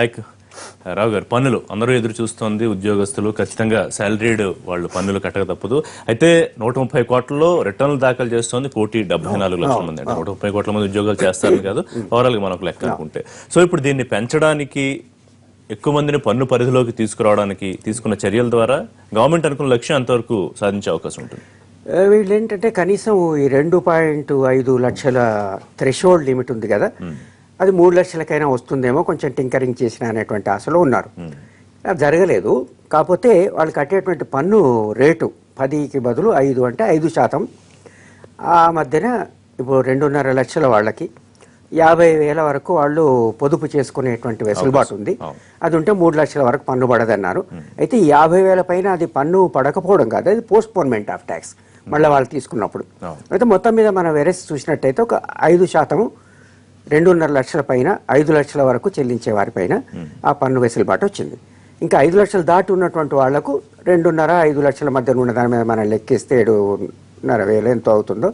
Back. రావు గారు, పన్నులు అందరూ ఎదురు చూస్తోంది, ఉద్యోగస్తులు ఖచ్చితంగా శాలరీడ్ వాళ్ళు పన్నులు కట్టక తప్పదు. అయితే 130 కోట్లలో రిటర్న్లు దాఖలు చేస్తోంది 1,74,00,000 మంది. అంటే 130 కోట్ల మంది ఉద్యోగాలు చేస్తారని కాదు, ఓవరాల్ గా మనకు లెక్క అనుకుంటే. సో ఇప్పుడు దీన్ని పెంచడానికి, ఎక్కువ మందిని పన్ను పరిధిలోకి తీసుకురావడానికి తీసుకున్న చర్యల ద్వారా గవర్నమెంట్ అనుకున్న లక్ష్యం అంతవరకు సాధించే అవకాశం ఉంటుంది. వీళ్ళు ఏంటంటే కనీసం ఈ 2.5 లక్షల థ్రెషోల్డ్ లిమిట్ ఉంది కదా, అది 3 లక్షలకైనా వస్తుందేమో కొంచెం టింకరింగ్ చేసిన అనేటువంటి ఆశలో ఉన్నారు. అది జరగలేదు. కాకపోతే వాళ్ళు కట్టేటువంటి పన్ను రేటు 10కి బదులు 5 అంటే 5%. ఆ మధ్యన ఇప్పుడు 2.5 లక్షల వాళ్ళకి 50,000 వరకు వాళ్ళు పొదుపు చేసుకునేటువంటి వెసులుబాటు ఉంది. అది ఉంటే 3 లక్షల వరకు పన్ను పడదన్నారు. అయితే 50,000 పైన అది పన్ను పడకపోవడం కాదు, అది పోస్ట్పోన్మెంట్ ఆఫ్ ట్యాక్స్ మళ్ళీ వాళ్ళు తీసుకున్నప్పుడు. అయితే మొత్తం మీద మనం వెరస్ చూసినట్టయితే ఒక 5%, 2.5 లక్షల పైన 5 లక్షల వరకు చెల్లించే వారిపైన ఆ పన్ను వెసులుబాటు వచ్చింది. ఇంకా 5 లక్షలు దాటి ఉన్నటువంటి వాళ్లకు 2.5 లక్షల మధ్య ఉన్న దాని మీద మనం లెక్కిస్తే 7,500 ఎంతో అవుతుందో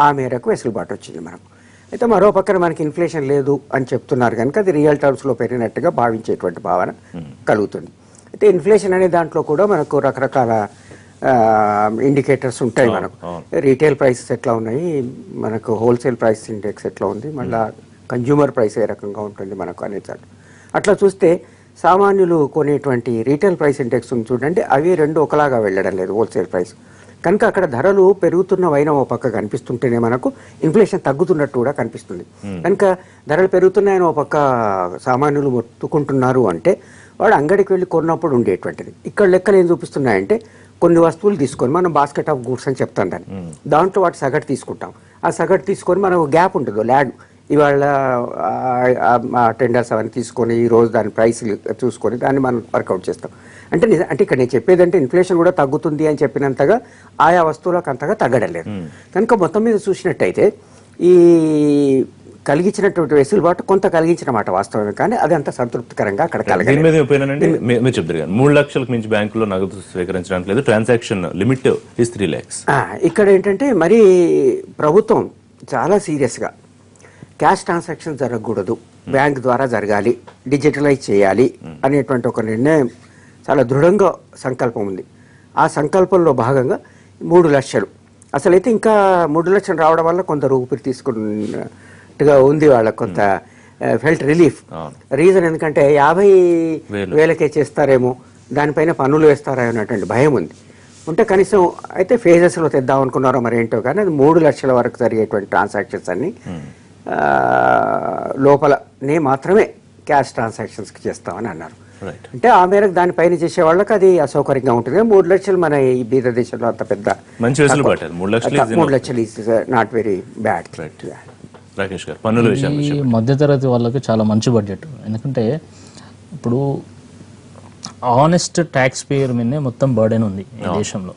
ఆ మేరకు వెసులుబాటు వచ్చింది మనకు. అయితే మరో పక్కన మనకి ఇన్ఫ్లేషన్ లేదు అని చెప్తున్నారు కనుక అది రియల్ టర్మ్స్లో పెరిగినట్టుగా భావించేటువంటి భావన కలుగుతుంది. అయితే ఇన్ఫ్లేషన్ అనే దాంట్లో కూడా మనకు రకరకాల ఇండికేటర్స్ ఉంటాయి. మనకు రీటైల్ ప్రైసెస్ ఎట్లా ఉన్నాయి, మనకు హోల్సేల్ ప్రైస్ ఇండెక్స్ ఎట్లా ఉంది, మళ్ళీ కన్జ్యూమర్ ప్రైస్ ఏ రకంగా ఉంటుంది మనకు అనేది. అట్లా చూస్తే సామాన్యులు కొనేటువంటి రీటైల్ ప్రైస్ ఇండెక్స్ చూడండి, అవి రెండు ఒకలాగా వెళ్ళడం లేదు హోల్సేల్ ప్రైస్ కనుక. అక్కడ ధరలు పెరుగుతున్నవైనా ఓ పక్క కనిపిస్తుంటేనే మనకు ఇన్ఫ్లేషన్ తగ్గుతున్నట్టు కూడా కనిపిస్తుంది. కనుక ధరలు పెరుగుతున్నాయని ఓ పక్క సామాన్యులు మొత్తుకుంటున్నారు అంటే వాడు అంగడికి వెళ్ళి కొన్నప్పుడు ఉండేటువంటిది. ఇక్కడ లెక్కలు ఏం చూపిస్తున్నాయంటే, కొన్ని వస్తువులు తీసుకొని మనం బాస్కెట్ ఆఫ్ గూడ్స్ అని చెప్తాం దాంట్లో వాటి సగటు తీసుకుంటాం. ఆ సగటు తీసుకొని మనకు గ్యాప్ ఉంటుంది, ల్యాడ్. ఇవాళ టెండర్స్ అవన్నీ తీసుకొని ఈరోజు దాని ప్రైస్ చూసుకొని దాన్ని మనం వర్కౌట్ చేస్తాం. అంటే ఇక్కడ నేను చెప్పేదంటే ఇన్ఫ్లేషన్ కూడా తగ్గుతుంది అని చెప్పినంతగా ఆయా వస్తువులకు అంతగా తగ్గడం లేదు. కనుక మొత్తం మీద చూసినట్టయితే ఈ కలిగించినటువంటి వెసులుబాటు కొంత కలిగించిన మాట వాస్తవమే, కానీ అది అంత సంతృప్తికరంగా అక్కడ కలిగింది. 3 లక్షలకు మించి బ్యాంకులో నగదు స్వీకరించడానికి లేదు, ట్రాన్సాక్షన్ లిమిట్ is 3 lakhs. ఇక్కడ ఏంటంటే మరి ప్రభుత్వం చాలా సీరియస్గా క్యాష్ ట్రాన్సాక్షన్ జరగకూడదు, బ్యాంక్ ద్వారా జరగాలి, డిజిటలైజ్ చేయాలి అనేటువంటి ఒక నిర్ణయం చాలా దృఢంగా సంకల్పం ఉంది. ఆ సంకల్పంలో భాగంగా 3 లక్షలు అసలైతే ఇంకా 3 లక్షలు రావడం వల్ల కొంత ఊపిరి తీసుకున్నట్టుగా ఉంది వాళ్ళకు, కొంత ఫెల్ట్ రిలీఫ్. రీజన్ ఎందుకంటే 50,000కే చేస్తారేమో, దానిపైన పన్నులు వేస్తారా అనేటువంటి భయం ఉంది. ఉంటే కనీసం అయితే ఫేజెస్లో తెద్దాం అనుకున్నారో మరి ఏంటో, కానీ అది 3 లక్షల వరకు జరిగేటువంటి ట్రాన్సాక్షన్స్ అన్ని లోపలనే మాత్రమే క్యాష్ ట్రాన్సాక్షన్స్కి చేస్తామని అన్నారు. అంటే ఆ మేరకు దానిపైన చేసే వాళ్ళకి అది అసౌకర్యంగా ఉంటుంది. 3 లక్షలు మన ఈ బీద దేశంలో అంత పెద్ద 3 లక్షలు ఈజ్ నాట్ వెరీ బ్యాడ్. మధ్యతరగతి వాళ్ళకి చాలా మంచి బడ్జెట్. ఎందుకంటే ఇప్పుడు ఆనెస్ట్ ట్యాక్స్ పేయర్ మీదనే మొత్తం బర్డెన్ ఉంది ఈ దేశంలో.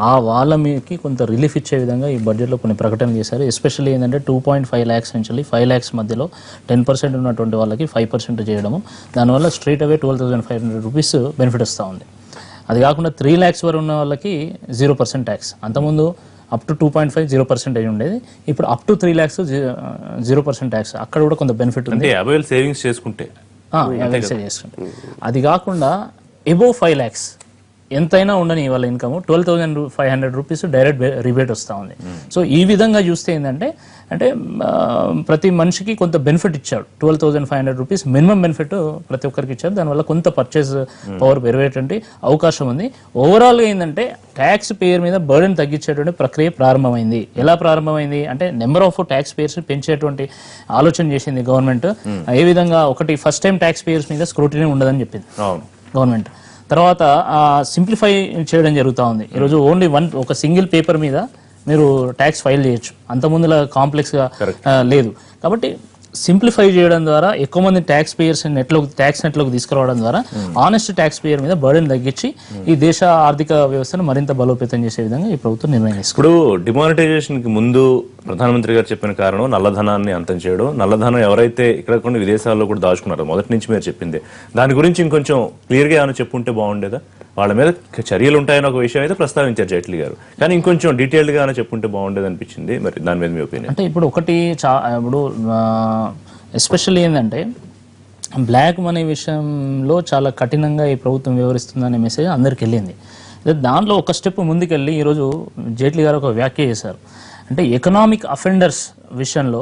ఆ వాళ్ళ మీదకి కొంత రిలీఫ్ ఇచ్చే విధంగా ఈ బడ్జెట్లో కొన్ని ప్రకటనలు చేశారు. ఎస్పెషల్లీ ఏంటంటే 2.5 lakhs నుంచి 5 lakhs మధ్యలో 10% ఉన్నటువంటి వాళ్ళకి 5% చేయడము, దానివల్ల స్ట్రైట్ అవే 12,500 రూపీస్ బెనిఫిట్ వస్తూ ఉంది. అది కాకుండా 3 lakhs వరకు ఉన్న వాళ్ళకి 0% ట్యాక్స్. అంతకుముందు అప్ టు 2.5 0% అయి ఉండేది, ఇప్పుడు అప్ టు 3 lakhs 0% ట్యాక్స్. అక్కడ కూడా కొంత బెనిఫిట్ ఉంది. సేవింగ్స్ చేసుకుంటే అది కాకుండా అబోవ్ 5 lakhs ఎంతైనా ఉండని వాళ్ళ ఇన్కమ్ 12,500 రూపీస్ డైరెక్ట్ రిబేట్ వస్తూ ఉంది. సో ఈ విధంగా చూస్తే ఏంటంటే ప్రతి మనిషికి కొంత బెనిఫిట్ ఇచ్చాడు. 12,500 రూపీస్ మినిమం బెనిఫిట్ ప్రతి ఒక్కరికి ఇచ్చారు. దానివల్ల కొంత పర్చేస్ పవర్ పెరిగేటువంటి అవకాశం ఉంది. ఓవరాల్గా ఏంటంటే ట్యాక్స్ పేయర్ మీద బర్డెన్ తగ్గించేటువంటి ప్రక్రియ ప్రారంభమైంది. ఎలా ప్రారంభమైంది అంటే నెంబర్ ఆఫ్ ట్యాక్స్ పేయర్స్ పెంచేటువంటి ఆలోచన చేసింది గవర్నమెంట్. ఏ విధంగా ఒకటి ఫస్ట్ టైం ట్యాక్స్ పేయర్స్ మీద స్క్రూటినీ ఉండదని చెప్పింది గవర్నమెంట్. తర్వాత సింప్లిఫై చేయడం జరుగుతూ ఉంది. ఈరోజు ఓన్లీ ఒక సింగిల్ పేపర్ మీద మీరు ట్యాక్స్ ఫైల్ చేయొచ్చు, అంతకుముందులా కాంప్లెక్స్గా లేదు. కాబట్టి సింప్లిఫై చేయడం ద్వారా ఎక్కువ మంది ట్యాక్స్ పేయర్స్ ట్యాక్స్ నెట్లోకి తీసుకురావడం ద్వారా ఆనెస్ట్ ట్యాక్స్ పేయర్ మీద బర్డెన్ తగ్గించి ఈ దేశ ఆర్థిక వ్యవస్థను మరింత బలోపేతం చేసే విధంగా ఈ ప్రభుత్వం నిర్ణయం తీసుకుంది. ఇప్పుడు డిమానిటైజేషన్ కి ముందు ప్రధానమంత్రి గారు చెప్పిన కారణం నల్లధనాన్ని అంతం చేయడం. నల్లధనం ఎవరైతే ఇక్కడ కొన్ని విదేశాల్లో కూడా దాచుకున్నారో మొదటి నుంచి మీరు చెప్పింది, దాని గురించి ఇంకొంచెం క్లియర్గా ఏమైనా చెప్పుంటే బాగుండేదా? వాళ్ళ మీద చర్యలు ఉంటాయని ఒక విషయం అయితే ప్రస్తావించారు జైట్లీ గారు, కానీ ఇంకొంచెం డీటెయిల్డ్గా ఏమైనా చెప్పుంటే బాగుండేది అనిపించింది. మరి దాని మీద మీ ఒపీనియన్? అంటే ఇప్పుడు ఒకటి ఇప్పుడు ఎస్పెషల్లీ ఏంటంటే బ్లాక్ మనీ విషయంలో చాలా కఠినంగా ఈ ప్రభుత్వం వ్యవహరిస్తుందనే మెసేజ్ అందరికి వెళ్ళింది. అయితే దాంట్లో ఒక స్టెప్ ముందుకెళ్ళి ఈరోజు జైట్లీ గారు ఒక వ్యాఖ్య చేశారు. అంటే ఎకనామిక్ అఫెండర్స్ విషయంలో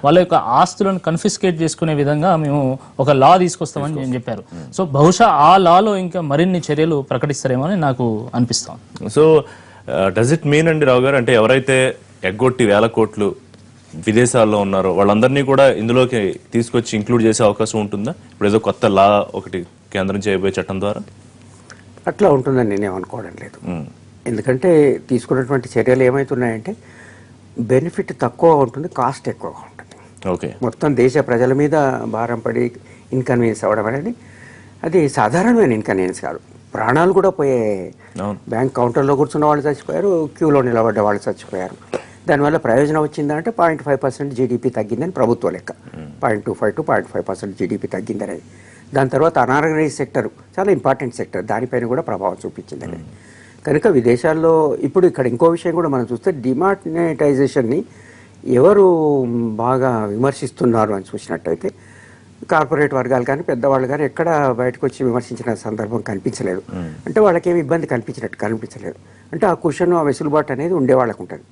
వాళ్ళ యొక్క ఆస్తులను కన్ఫిస్కేట్ చేసుకునే విధంగా మేము ఒక లా తీసుకొస్తామని నేను చెప్పారు. సో బహుశా ఆ లాలో ఇంకా మరిన్ని చర్యలు ప్రకటిస్తారేమో అని నాకు అనిపిస్తాం. సో డస్ ఇట్ మీన్ అండి రావు గారు, అంటే ఎవరైతే ఎగ్గొట్టి వేల కోట్లు విదేశాల్లో ఉన్నారో వాళ్ళందరినీ కూడా ఇందులోకి తీసుకొచ్చి ఇంక్లూడ్ చేసే అవకాశం ఉంటుందా? ఇప్పుడు ఏదో కొత్త లా ఒకటి కేంద్రం చేయబోయే చట్టం ద్వారా అట్లా ఉంటుందని నేనేమనుకోవడం లేదు. ఎందుకంటే తీసుకున్నటువంటి చర్యలు ఏమవుతున్నాయంటే బెనిఫిట్ తక్కువ ఉంటుంది, కాస్ట్ ఎక్కువగా ఉంటుంది. ఓకే, మొత్తం దేశ ప్రజల మీద భారం పడి ఇన్కన్వీనియన్స్ అవ్వడం అనేది అది సాధారణమైన ఇన్కన్వీనియన్స్ కాదు. ప్రాణాలు కూడా పోయే, బ్యాంక్ కౌంటర్లో కూర్చున్న వాళ్ళు చచ్చిపోయారు, క్యూలో నిలబడ్డ వాళ్ళు చచ్చిపోయారు. దానివల్ల ప్రయోజనం వచ్చిందా అంటే 0.5% జీడిపి తగ్గిందని ప్రభుత్వ లెక్క. 0.25 to 0.5% జీడిపి తగ్గిందని. దాని తర్వాత అనార్గనైజ్ సెక్టర్ చాలా ఇంపార్టెంట్ సెక్టర్, దానిపైన కూడా ప్రభావం చూపించిందని. కనుక విదేశాల్లో ఇప్పుడు ఇక్కడ ఇంకో విషయం కూడా మనం చూస్తే డిమానిటైజేషన్ని ఎవరు బాగా విమర్శిస్తున్నారు అని చూసినట్టయితే కార్పొరేట్ వర్గాలు కానీ పెద్దవాళ్ళు కానీ ఎక్కడ బయటకు వచ్చి విమర్శించిన సందర్భం కనిపించలేదు. అంటే వాళ్ళకేమి ఇబ్బంది కనిపించలేదు. అంటే ఆ క్వశ్చన్, ఆ వెసులుబాటు అనేది ఉండే వాళ్ళకు ఉంటుంది.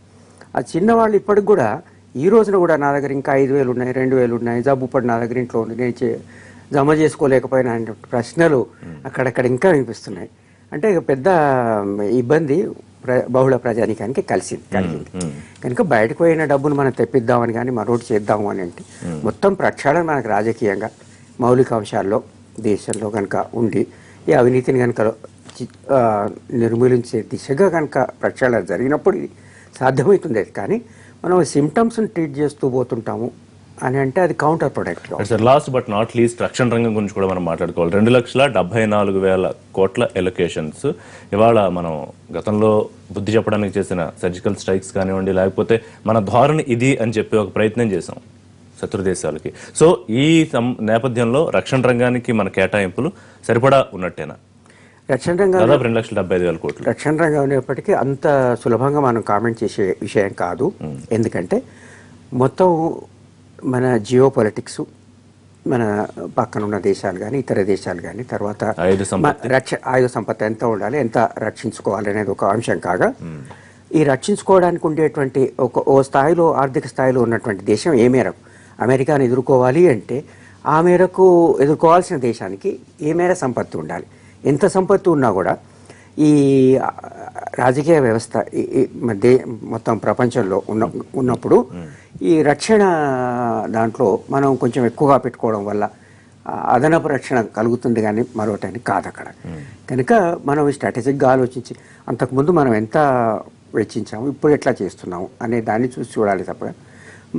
ఆ చిన్నవాళ్ళు ఇప్పటికి కూడా ఈ రోజున కూడా నా దగ్గర ఇంకా 5,000 ఉన్నాయి, 2,000 ఉన్నాయి, జబ్బు పడి నా దగ్గర ఇంట్లో ఉంది, నేను జమ చేసుకోలేకపోయినా అనే ప్రశ్నలు అక్కడక్కడ ఇంకా వినిపిస్తున్నాయి. అంటే పెద్ద ఇబ్బంది బహుళ ప్రజానికానికి కలిగింది. కనుక బయటకు పోయిన డబ్బులు మనం తెప్పిద్దామని కానీ మరొకటి చేద్దాము అని అంటే మొత్తం ప్రక్షాళన మనకు రాజకీయంగా మౌలిక అంశాల్లో దేశంలో కనుక ఉండి ఈ అవినీతిని కనుక నిర్మూలించే దిశగా కనుక ప్రక్షాళన జరిగినప్పుడు ఇది సాధ్యమవుతుంది. కానీ మనం సిమ్టమ్స్ని ట్రీట్ చేస్తూ పోతుంటాము అని అంటే అది counter productive. Sir, last but not least రక్షణ రంగం గురించి కూడా మనం మాట్లాడుకోవాలి. 2,74,000 కోట్ల ఎలొకేషన్స్ ఇవాళ మనం గతంలో బుద్ధి చెప్పడానికి చేసిన సర్జికల్ స్ట్రైక్స్ కానివ్వండి, లేకపోతే మన ధోరణి ఇది అని చెప్పి ఒక ప్రయత్నం చేసాం శత్రు దేశాలకి. సో ఈ నేపథ్యంలో రక్షణ రంగానికి మన కేటాయింపులు సరిపడా ఉన్నట్టేనా? రక్షణ రంగం దాదాపు 2,75,000 కోట్లు. రక్షణ రంగం అనేప్పటికీ అంత సులభంగా మనం కామెంట్ చేసే విషయం కాదు. ఎందుకంటే మొత్తం మన జియో పొలిటిక్స్, మన పక్కనున్న దేశాలు కానీ ఇతర దేశాలు కానీ, తర్వాత ఆయుధ సంపత్తి ఎంత ఉండాలి, ఎంత రక్షించుకోవాలి అనేది ఒక అంశం కాగా, ఈ రక్షించుకోవడానికి ఉండేటువంటి ఓ స్థాయిలో, ఆర్థిక స్థాయిలో ఉన్నటువంటి దేశం ఏ మేరకు అమెరికాను ఎదుర్కోవాలి అంటే ఆ మేరకు ఎదుర్కోవాల్సిన దేశానికి ఏ మేర సంపత్తి ఉండాలి. ఎంత సంపత్తి ఉన్నా కూడా ఈ రాజకీయ వ్యవస్థ మొత్తం ప్రపంచంలో ఉన్నప్పుడు ఈ రక్షణ దాంట్లో మనం కొంచెం ఎక్కువగా పెట్టుకోవడం వల్ల అదనపు రక్షణ కలుగుతుంది కానీ మరొకటి కాదు అక్కడ. కనుక మనం స్ట్రాటజిక్గా ఆలోచించి అంతకుముందు మనం ఎంత వెచ్చించాము, ఇప్పుడు ఎట్లా చేస్తున్నాము అనే దాన్ని చూసి చూడాలి తప్ప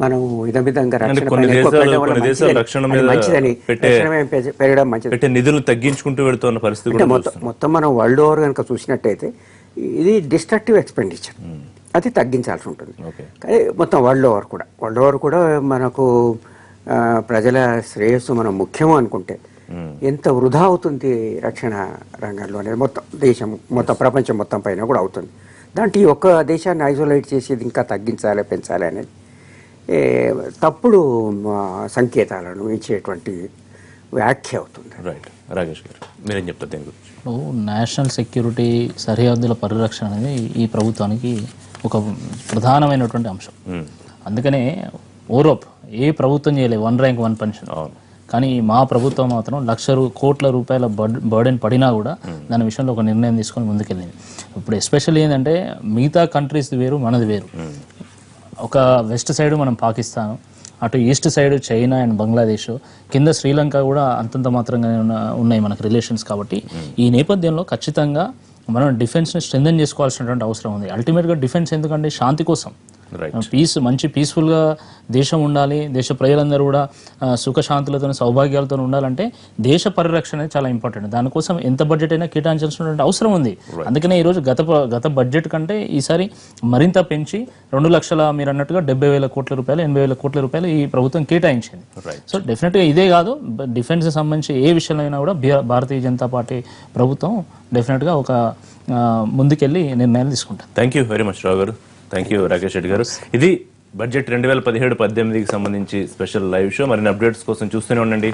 మనం విధంగా పెరగడం మంచిది, నిధులు తగ్గించుకుంటూ వెళ్తున్న పరిస్థితి. మొత్తం మనం వరల్డ్ ఓవర్ కనుక చూసినట్టయితే ఇది డిస్ట్రక్టివ్ ఎక్స్పెండిచర్, అది తగ్గించాల్సి ఉంటుంది. కానీ మొత్తం వరల్డ్ ఓవర్ కూడా మనకు ప్రజల శ్రేయస్సు మనం ముఖ్యము అనుకుంటే ఎంత వృధా అవుతుంది రక్షణ రంగంలో అనేది మొత్తం దేశం, మొత్తం ప్రపంచం మొత్తం పైన కూడా అవుతుంది. దాంట్లో ఈ ఒక్క దేశాన్ని ఐసోలేట్ చేసి ఇంకా తగ్గించాలి, పెంచాలి అనేది తప్పుడు సంకేతాలను ఇచ్చేటువంటి వ్యాఖ్య అవుతుంది. రైట్, రాకేష్ గారు మీరేం చెప్తారు దీని గురించి? నేషనల్ సెక్యూరిటీ, సరిహద్దుల పరిరక్షణ అనేది ఈ ప్రభుత్వానికి ఒక ప్రధానమైనటువంటి అంశం. అందుకనే ఓరోప్ ఏ ప్రభుత్వం చేయలేదు 1 ర్యాంక్ 1 పెన్షన్. కానీ మా ప్రభుత్వం మాత్రం 1,00,000 కోట్ల రూపాయల బర్డెన్ పడినా కూడా దాని విషయంలో ఒక నిర్ణయం తీసుకొని ముందుకెళ్ళింది. ఇప్పుడు ఎస్పెషల్లీ ఏంటంటే మిగతా కంట్రీస్ వేరు, మనది వేరు. ఒక వెస్ట్ సైడ్ మనం పాకిస్తాన్, అటు east side China and Bangladesh, కింద శ్రీలంక కూడా అంతంత మాత్రంగా ఉన్నాయి మనకు రిలేషన్స్. కాబట్టి ఈ నేపథ్యంలో ఖచ్చితంగా మనం డిఫెన్స్ని స్ట్రెంథెన్ చేసుకోవాల్సినటువంటి అవసరం ఉంది. అల్టిమేట్గా డిఫెన్స్ ఎందుకంటే శాంతి కోసం, మంచి పీస్ఫుల్గా దేశం ఉండాలి, దేశ ప్రజలందరూ కూడా సుఖశాంతులతో సౌభాగ్యాలతో ఉండాలంటే దేశ పరిరక్షణ చాలా ఇంపార్టెంట్. దానికోసం ఎంత బడ్జెట్ అయినా కేటాయించాల్సినటువంటి అవసరం ఉంది. అందుకనే ఈరోజు గత బడ్జెట్ కంటే ఈసారి మరింత పెంచి 2 లక్షల, మీరు అన్నట్టుగా 70,000 కోట్ల రూపాయలు, 80,000 కోట్ల రూపాయలు ఈ ప్రభుత్వం కేటాయించింది. సో డెఫినెట్గా ఇదే కాదు, డిఫెన్స్ సంబంధించి ఏ విషయంలో అయినా కూడా భారతీయ జనతా పార్టీ ప్రభుత్వం డెఫినెట్గా ఒక ముందుకెళ్ళి నిర్ణయాలు తీసుకుంటారు. థ్యాంక్ యూ వెరీ మచ్ రావు గారు. థ్యాంక్ యూ రాకేష్ రెడ్డి గారు. ఇది బడ్జెట్ 2017-18కి సంబంధించి స్పెషల్ లైవ్ షో. మరిన్ని అప్డేట్స్ కోసం చూస్తూనే ఉండండి.